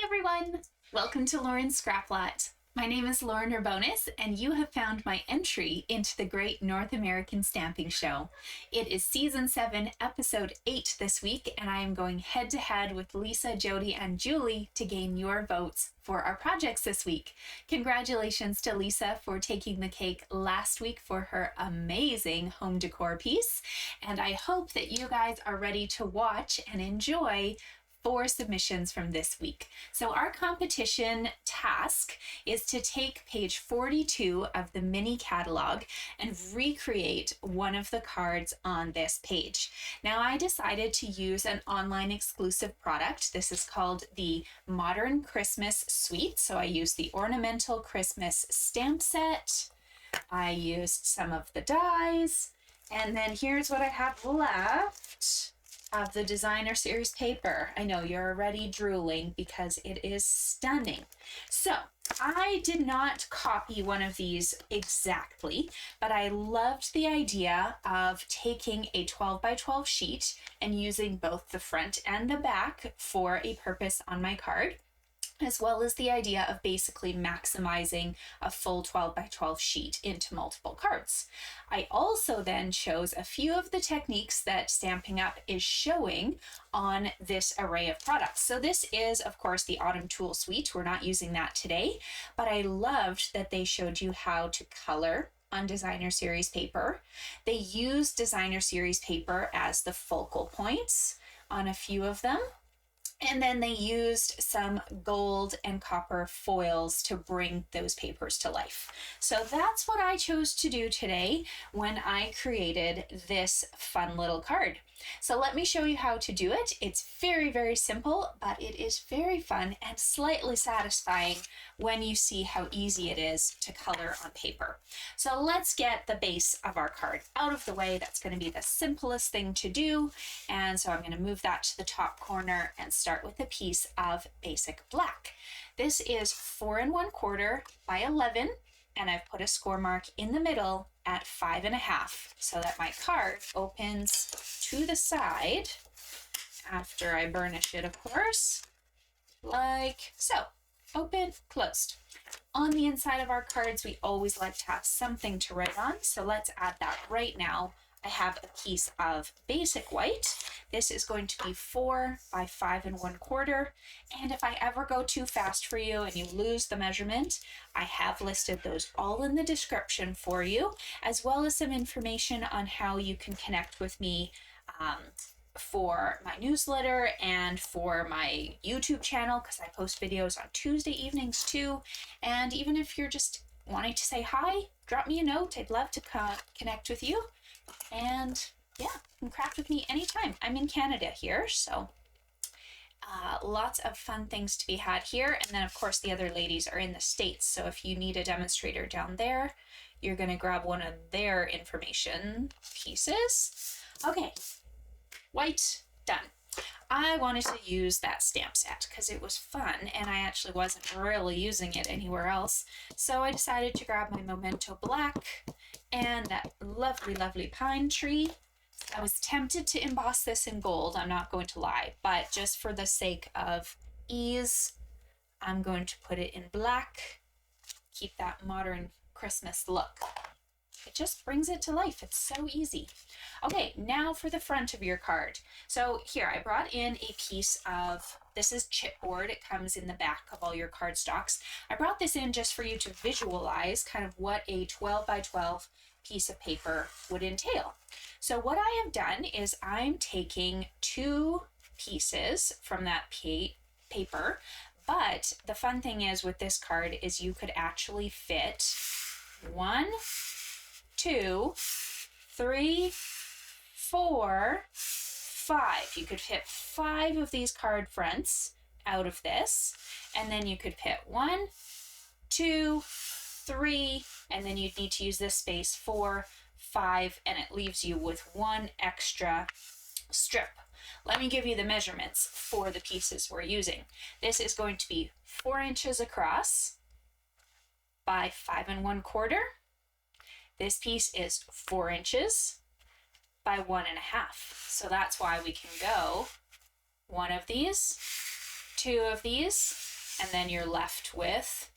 everyone! Welcome to Lauren's Scraplot. My name is Lauren Urbonis, and you have found my entry into the Great North American Stamping Show. It is Season 7, Episode 8 this week, and I am going head-to-head with Lisa, Jodie, and Julie to gain your votes for our projects this week. Congratulations to Lisa for taking the cake last week for her amazing home decor piece, and I hope that you guys are ready to watch and enjoy 4 submissions from this week. So our competition task is to take page 42 of the mini catalog and recreate one of the cards on this page. Now I decided to use an online exclusive product. This is called the Modern Christmas Suite. So I used the Ornamental Christmas stamp set. I used some of the dies, and then here's what I have left of the designer series paper. I know you're already drooling because it is stunning. So I did not copy one of these exactly, but I loved the idea of taking a 12 by 12 sheet and using both the front and the back for a purpose on my card, as well as the idea of basically maximizing a full 12 by 12 sheet into multiple cards. I also then chose a few of the techniques that Stampin' Up! Is showing on this array of products. So this is, of course, the Autumn Tool Suite. We're not using that today, but I loved that they showed you how to color on designer series paper. They use designer series paper as the focal points on a few of them. And then they used some gold and copper foils to bring those papers to life. So that's what I chose to do today when I created this fun little card. So let me show you how to do it. It's very, very simple, but it is very fun and slightly satisfying when you see how easy it is to color on paper. So let's get the base of our card out of the way. That's going to be the simplest thing to do. And so I'm going to move that to the top corner and start with a piece of basic black. This is 4 1/4 by 11, and I've put a score mark in the middle at 5 1/2 so that my card opens to the side after I burnish it, of course, like so. Open, closed. On the inside of our cards, we always like to have something to write on, so let's add that right now. I have a piece of basic white. This is going to be 4 by 5 1/4. And if I ever go too fast for you and you lose the measurement, I have listed those all in the description for you, as well as some information on how you can connect with me for my newsletter and for my YouTube channel, because I post videos on Tuesday evenings too. And even if you're just wanting to say hi, drop me a note. I'd love to connect with you. And yeah, you can craft with me anytime. I'm in Canada here, so lots of fun things to be had here. And then of course the other ladies are in the States, so if you need a demonstrator down there, you're going to grab one of their information pieces. Okay, white, done. I wanted to use that stamp set because it was fun and I actually wasn't really using it anywhere else. So I decided to grab my Memento Black and that lovely, lovely pine tree. I was tempted to emboss this in gold, I'm not going to lie, but just for the sake of ease, I'm going to put it in black, keep that modern Christmas look. It just brings it to life. It's so easy. Okay, now for the front of your card. So here, I brought in a piece of, this is chipboard. It comes in the back of all your cardstocks. I brought this in just for you to visualize kind of what a 12 by 12 piece of paper would entail. So what I have done is I'm taking 2 pieces from that paper, but the fun thing is with this card is you could actually fit 1, 2, 3, 4, 5. You could fit 5 of these card fronts out of this, and then you could fit 1, 2, 3, and then you'd need to use this space 4, 5, and it leaves you with 1 extra strip. Let me give you the measurements for the pieces we're using. This is going to be 4 inches across by 5 1/4. This piece is 4 inches by 1 1/2. So that's why we can go 1 of these, 2 of these, and then you're left with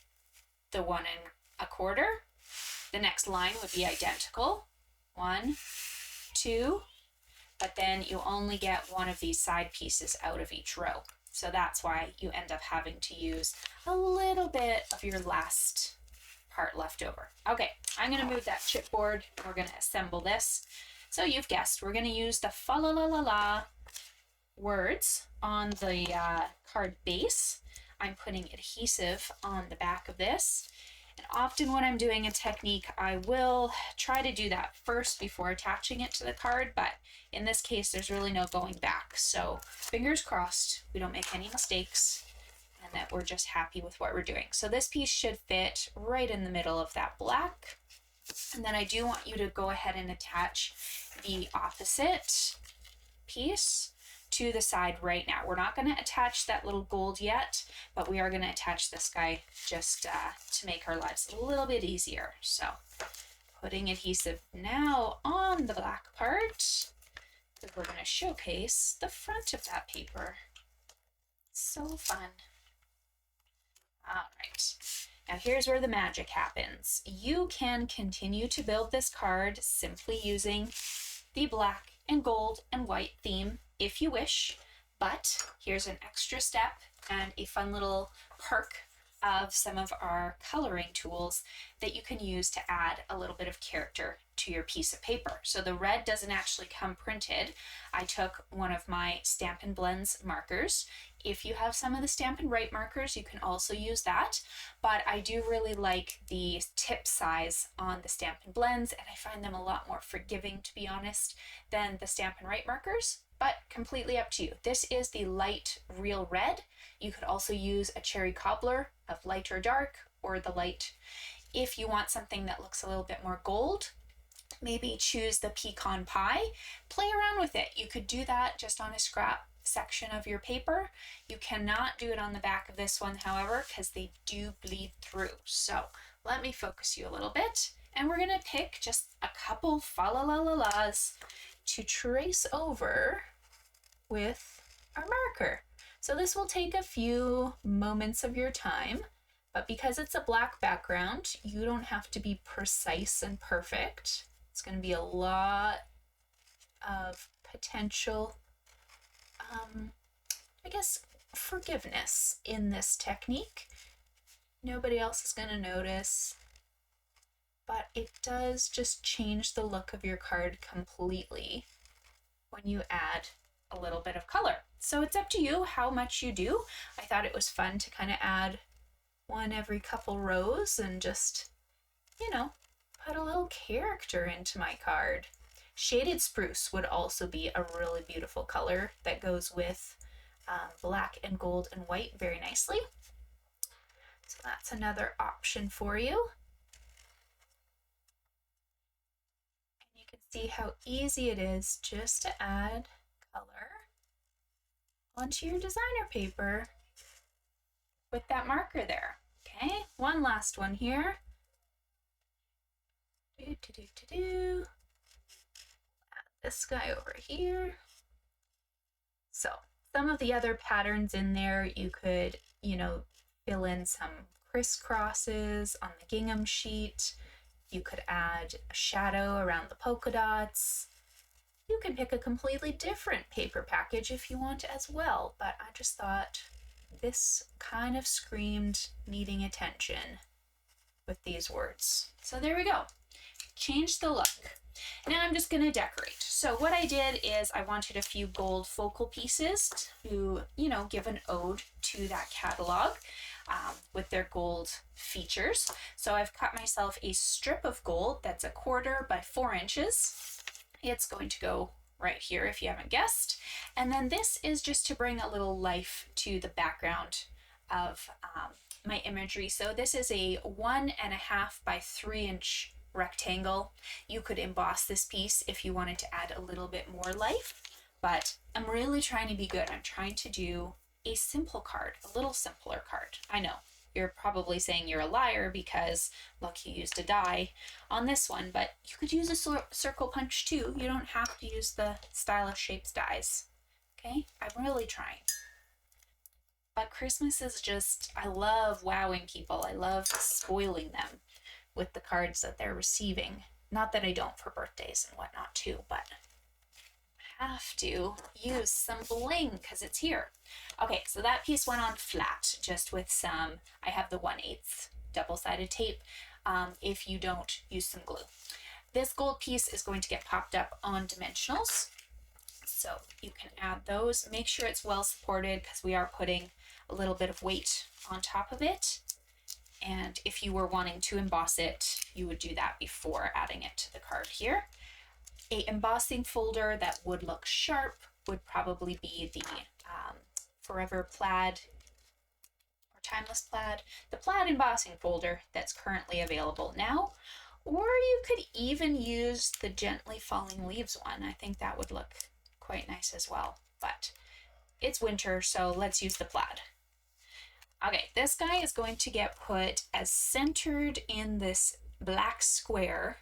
the 1 1/4. The next line would be identical, 1, 2, but then you only get one of these side pieces out of each row. So that's why you end up having to use a little bit of your last part left over. Okay, I'm going to move that chipboard. We're going to assemble this. So you've guessed, we're going to use the fa la la la la words on the card base. I'm putting adhesive on the back of this. And often when I'm doing a technique, I will try to do that first before attaching it to the card, but in this case, there's really no going back. So fingers crossed, we don't make any mistakes and that we're just happy with what we're doing. So this piece should fit right in the middle of that black. And then I do want you to go ahead and attach the opposite piece to the side right now. We're not going to attach that little gold yet, but we are going to attach this guy just to make our lives a little bit easier. So putting adhesive now on the black part, because we're going to showcase the front of that paper. So fun. All right. Now here's where the magic happens. You can continue to build this card simply using the black and gold and white theme if you wish, but here's an extra step and a fun little perk of some of our coloring tools that you can use to add a little bit of character to your piece of paper. So the red doesn't actually come printed. I took one of my Stampin Blends markers. If you have some of the Stampin' Write markers, you can also use that, but I do really like the tip size on the Stampin' Blends, and I find them a lot more forgiving, to be honest, than the Stampin' Write markers, but completely up to you. This is the light real red. You could also use a cherry cobbler of light or dark, or the light. If you want something that looks a little bit more gold, maybe choose the pecan pie. Play around with it. You could do that just on a scrap section of your paper. You cannot do it on the back of this one, however, because they do bleed through. So let me focus you a little bit, and we're going to pick just a couple fa la la la las to trace over with our marker. So this will take a few moments of your time, but because it's a black background, you don't have to be precise and perfect. It's going to be a lot of potential, I guess, forgiveness in this technique. Nobody else is going to notice, but it does just change the look of your card completely when you add a little bit of color. So it's up to you how much you do. I thought it was fun to kind of add one every couple rows and just, you know, put a little character into my card. Shaded spruce would also be a really beautiful color that goes with black and gold and white very nicely. So that's another option for you. And you can see how easy it is just to add color onto your designer paper with that marker there. Okay, one last one here. Add this guy over here. So some of the other patterns in there, you could, you know, fill in some crisscrosses on the gingham sheet. You could add a shadow around the polka dots. You can pick a completely different paper package if you want as well, but I just thought this kind of screamed needing attention with these words. So there we go. Change the look. Now I'm just going to decorate. So what I did is I wanted a few gold focal pieces to, you know, give an ode to that catalog with their gold features. So I've cut myself a strip of gold that's 1/4 by 4 inches. It's going to go right here if you haven't guessed. And then this is just to bring a little life to the background of my imagery. So this is a 1.5 by 3 inch rectangle. You could emboss this piece if you wanted to add a little bit more life, but I'm really trying to be good. I'm trying to do a simple card, a little simpler card. I know you're probably saying you're a liar because look, you used a die on this one, but you could use a circle punch too. You don't have to use the stylish shapes dies. Okay, I'm really trying. But Christmas is just, I love wowing people. I love spoiling them with the cards that they're receiving. Not that I don't for birthdays and whatnot too, but I have to use some bling because it's here. Okay, so that piece went on flat, just with some, I have the 1/8 double-sided tape, if you don't use some glue. This gold piece is going to get popped up on dimensionals, so you can add those. Make sure it's well supported because we are putting a little bit of weight on top of it. And if you were wanting to emboss it, you would do that before adding it to the card here. A embossing folder that would look sharp would probably be the Forever Plaid or Timeless Plaid, the plaid embossing folder that's currently available now. Or you could even use the Gently Falling Leaves one. I think that would look quite nice as well, but it's winter, so let's use the plaid. Okay, this guy is going to get put as centered in this black square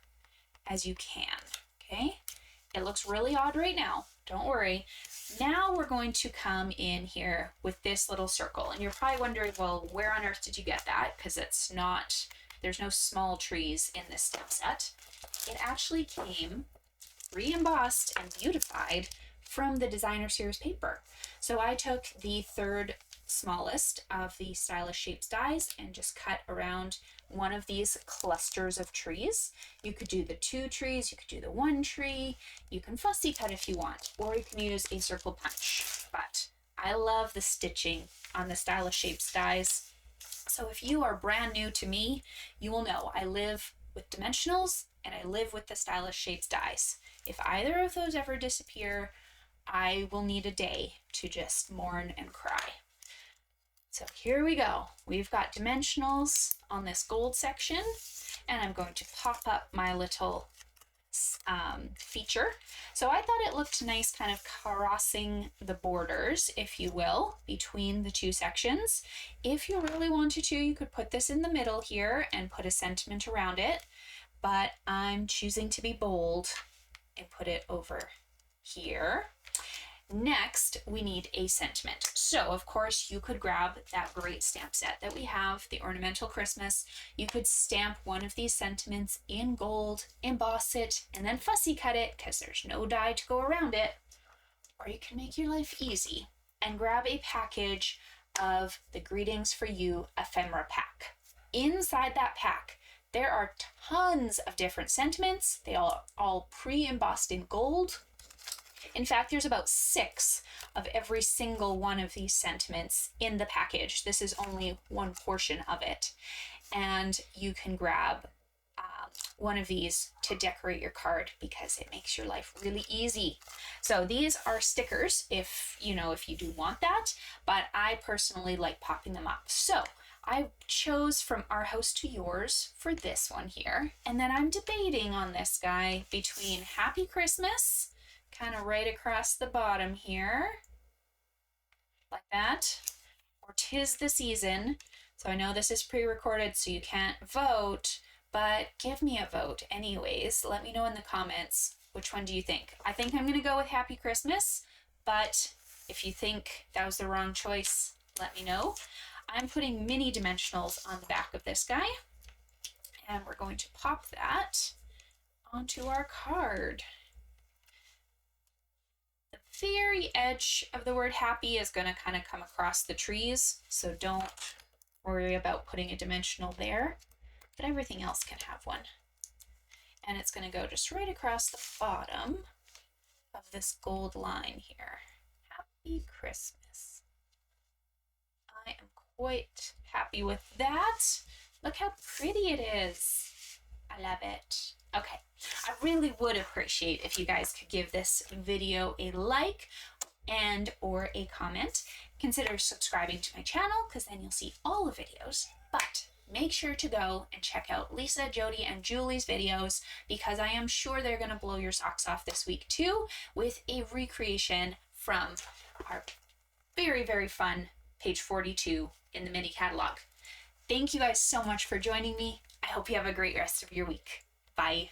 as you can, okay? It looks really odd right now, don't worry. Now we're going to come in here with this little circle, and you're probably wondering, well, where on earth did you get that? Because it's not, there's no small trees in this stamp set. It actually came re-embossed and beautified from the designer series paper. So I took the third smallest of the Stylish Shapes dies and just cut around one of these clusters of trees. You could do the 2 trees, you could do the 1 tree, you can fussy cut if you want, or you can use a circle punch. But I love the stitching on the Stylish Shapes dies. So if you are brand new to me, you will know I live with dimensionals and I live with the Stylish Shapes dies. If either of those ever disappear, I will need a day to just mourn and cry. So here we go. We've got dimensionals on this gold section, and I'm going to pop up my little feature. So I thought it looked nice kind of crossing the borders, if you will, between the 2 sections. If you really wanted to, you could put this in the middle here and put a sentiment around it, but I'm choosing to be bold and put it over here. Next, we need a sentiment. So, of course, you could grab that great stamp set that we have, the Ornamental Christmas. You could stamp one of these sentiments in gold, emboss it, and then fussy cut it because there's no die to go around it. Or you can make your life easy and grab a package of the Greetings for You ephemera pack. Inside that pack, there are tons of different sentiments. They all pre-embossed in gold. In fact, there's about 6 of every single one of these sentiments in the package. This is only one portion of it. And you can grab one of these to decorate your card because it makes your life really easy. So these are stickers if you do want that, but I personally like popping them up. So I chose from Our House to Yours for this one here. And then I'm debating on this guy between Happy Christmas, kind of right across the bottom here, like that, or 'Tis the Season. So I know this is pre-recorded, so you can't vote, but give me a vote anyways. Let me know in the comments, which one do you think? I think I'm going to go with Happy Christmas, but if you think that was the wrong choice, let me know. I'm putting mini dimensionals on the back of this guy, and we're going to pop that onto our card. Very edge of the word happy is going to kind of come across the trees, so don't worry about putting a dimensional there, but everything else can have one. And it's going to go just right across the bottom of this gold line here. Happy Christmas. I am quite happy with that. Look how pretty it is. I love it. Okay, I really would appreciate if you guys could give this video a like and or a comment. Consider subscribing to my channel because then you'll see all the videos. But make sure to go and check out Lisa, Jodie, and Julie's videos because I am sure they're going to blow your socks off this week too with a recreation from our very, very fun page 42 in the mini catalog. Thank you guys so much for joining me. I hope you have a great rest of your week. Bye.